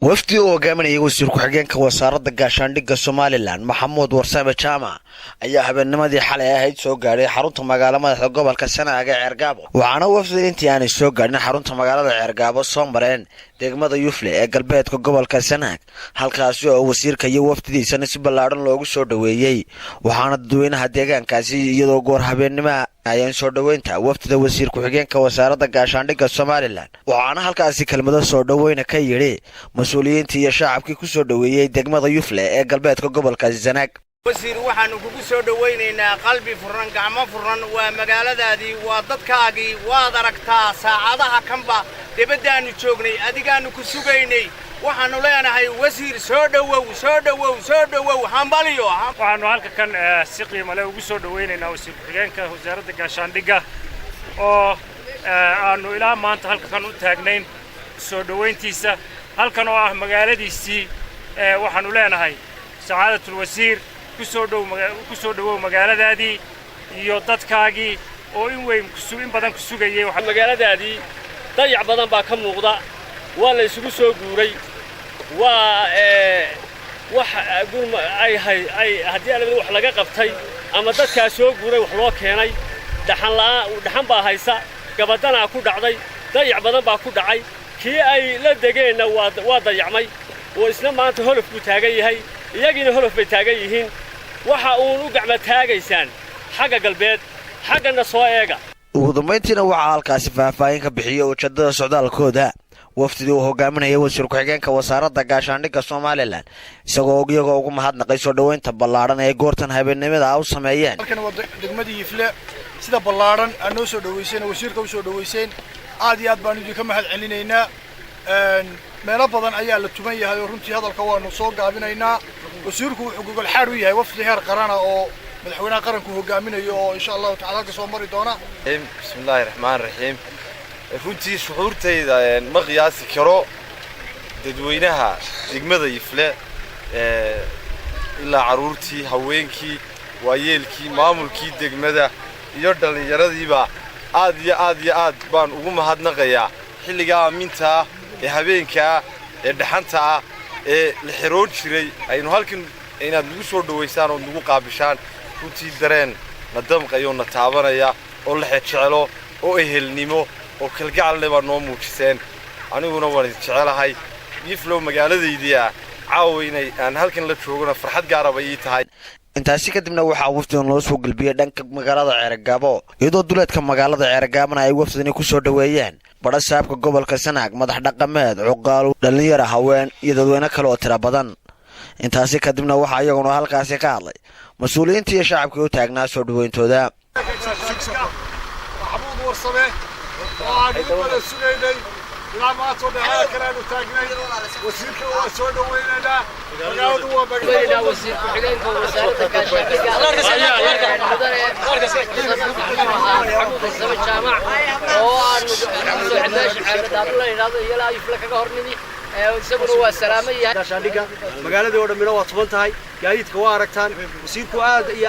wafdi oo hogaaminaya wasiir ku-xigeenka wasaaradda gaashaandhigga Somaliland Maxamuud Warsame Jaamac ayaa habeennimadii xalay ahayd soo gaaray xarunta magaalada madaxda gobolka Sanaag ee Ceergaabo waxaana wafdi intii aanay soo gaarin xarunta magaalada Ceergaabo soo mareen degmada Yufle ee galbeedka gobolka Sanaag halkaas oo wasiirka iyo wafdidiisa si ballaaran loogu soo dhaweeyay waxaana dadweynaha deegaankaasi iyadoo goor habeennimo ayaan soo dhaweynta wafdida wasiir ku-xigeenka wasaaradda gaashaandhigga Somaliland waxaana halkaasi kelmado soo dhaweyna ka yiri mas'uuliyiinta iyo shacabkii ku soo dhaweeyay degmada Yufle ee galbeedka gobolka Sanaag wasiir waxaanu kugu soo dhaweynaynaa qalbi furan gacmo furan waa magaaladaadii waa dadkaagii waad aragtaa saacadaha kanba dibadaanu joognay adigaanu ku sugaynay waxaanu leenahay wasiir soo dhawow hambaliyo waxaanu halka kan si qiimo leh ugu soo dhaweynaynaa wasiir ku-xigeenka wasaaradda gaashaandhigga oo aanu ilaa maanta halka kan u taagnayn soo dhaweyntiisa halkan oo ah magaaladiisii waxaanu leenahay sacaadatul wasiir ku soo dhawow magaaladaadii iyo dadkaagii oo in badan ku sugayay magaaladaadii dayac badan baa ka muuqda waa la isugu soo guuray waa wax haddii alabada wax laga qabtay ama dadkaa soo guuray wax loo keenay dhaxan baa haysa gabadanaa ku dhacday dayac badan baa ku dhacay kii ay la degeenna waa dayacmay oo isna maanta holof buu taagan yahay iyagiina holof bay taagan yihiin waxa uun u gacma taagaysaan xagga galbeed xaggana soo eega ugu dambeyntiina waxaa halkaasi faahfaahin ka bixiyay ujeedada socdaalkooda wafdidii uu hogaaminaya wasiir ku-xigeenka wasaaradda gaashaandhigga Somaliland iyagoo ugu mahadnaqay soo dhaweynta ballaaran ee goortan habeennimada u sameeyeen halkan waa degmadii Yufle sida ballaaran aan noo soo dhaweyseen wasiirka u soo dhaweyseen aad iyo aad baan idinka mahad celinaynaa meelo badan ayaa la tuman yahay oo runtii hadalka waanu soo gaabinaynaa wasiirku wuxuu gogol xaar u yahay wafdi heer qaran oo madaxweynaha qaranku hogaaminayo oo insha Allah taala ka soo mari doona bismillaahir rahmaanir rahiim runtii shucuurtayda ma qiyaasi karo dadweynaha degmada Yufle ilaa caruurtii haweenkii waayeelkii maamulkii degmada iyo dhalinyaradii aad baan ugu mahadnaqayaa xilliga aaminta ee habeenka ee dhaxanta ee la xiroon jiray aynu halkan inaad nagu soo dhaweysaan oo nagu qaabishaan runtii dareen na damqayo na taabanaya oo la jecelo oo ehelnimo oo kalgacal leh baa noo muujiseen aniguna waan jecelahay Yufle magaaladaydii caawinay aan halkan la joogana farxad gaar ah ay tahay intaasi kadibna waxaa wafdigan loo soo galbiyay dhanka magaalada Ceergaabo iyadoo duleedka magaalada Ceergaabana ay wafdini ku soo dhaweeyeen bada saabka gobolka Sanaag madax dhaqameed cuqaal dhalinyaro haween iyo dadweyne kale oo tira badan intaasi kadibna waxaa iyaguna halkaasi ka hadlay mas'uuliyiinta iyo shacabkii u taagnaa soo dhaweyntooda Maxamuud Warsame oo aan idin sugaynay ilaa maanta oo dhexe kalaanu taagnay wasiirka waa soo dhaweynaynaa magaaladu waa magaalada wasiir ku-xigeenka wasaaradda gaashaandhigga Maxamuud Warsame Jaamac oo aanu meesha caagadaadu la yiraahdo ilaa Yufle kaga hornimi isaguna waa salaamay gaashaandhigga magaalada oo dhamina waa tuban tahay gaadiidka waa aragtaan wasiirku aad ay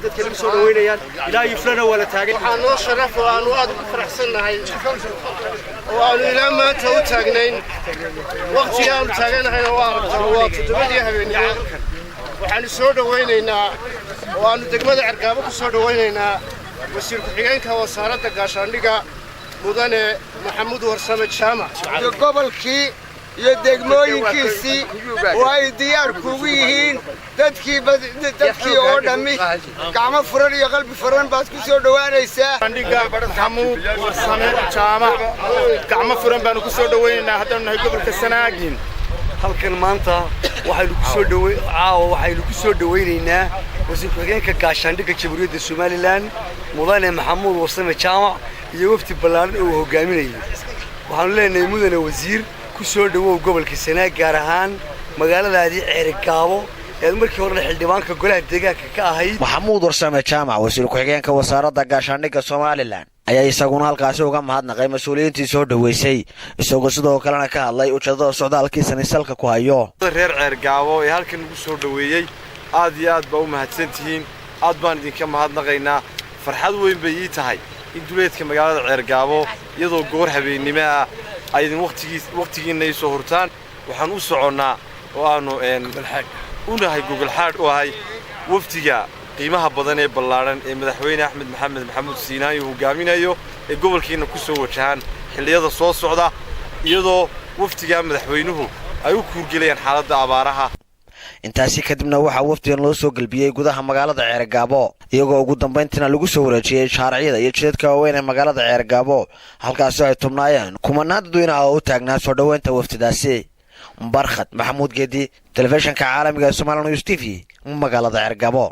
dadka lagu soo dhaweynayaan ilaa Yuflena waa la taagay waxaan noo sharaf oo aanu aad ugu faraxsanahay oo aanu ilaa maanta u taagnayn waqti aanu taaganahay waa todobadii habeenimo waxaanu soo dhaweynaynaa oo aanu degmada Ceergaabo ku soo dhaweynaynaa wasiir ku-xigeenka wasaaradda gaashaandhigga mudane Maxamuud Warsame Jaamac gobolkii iyo degmooyinkiisii oo ay diyaar kugu yihiin dadkii oo dhammi gacmo furan iyo qalbi furan baad ku soo dhawaanaysaa Maxamuud Warsame Jaamac gacmo furan baanu ku soo dhaweynaynaa haddana nahay gobolka Sanaag halkan maanta waxaynu ku soo dhaweynaynaa wasiir ku-xigeenka gaashaandhigga Jamhuuriyadda Somaliland mudane Maxamuud Warsame Jaamac iyo wafdi ballaaran oo hogaaminayay waxaanu leenahay mudane wasiir ku soo dhawow gobolka Sanaag gaar ahaan magaaladaadii Ceergaabo ee markii hore xildhibaanka golaha deegaanka ka ahayd Maxamuud Warsame Jaamac wasiir ku-xigeenka wasaaradda gaashaandhigga Somaliland ayaa isaguna halkaasi uga mahadnaqay mas'uuliyiintii soo dhaweysay isagoo sidoo kalena ka hadlay ujeedada socdaalkiisa salka ku hayo reer Ceergaabo ee halkan ugu soo dhaweeyay aad baa u mahadsantihiin aad baan idinka mahadnaqaynaa farxad weyn bay ii tahay in duleedka magaalada Ceergaabo iyadoo goor habeennimo ay idin waqtigiina soo hortaan waxaan u soconnaa oo aanu unahay gogol xaadh u ahay wafdiga qiimaha badan ee ballaaran ee madaxweyne axmed maxamed maxamuud siinaayo hogaaminayo ee gobolkeena ku soo wajahaan xilliyada soo socda iyadoo wafdiga madaxweynuhu ay u kuurgelayaan xaaladda abaaraha intaasi kadibna waxaa wafdigan loo soo galbiyey gudaha magaalada Ceergaabo iyagoo ugu dambeyntiina lagu soo wareejiyay shaariciyada iyo jidadka waaweyn ee magaalada Ceergaabo halkaas oo ay tubnaayeen kumanaan dadweynaha oo u taagnaa soo dhaweynta wafdidaasi Barkhad Maxamuud Geedi telefishinka caalamiga Soomaaliya News TV magaalada Ceergaabo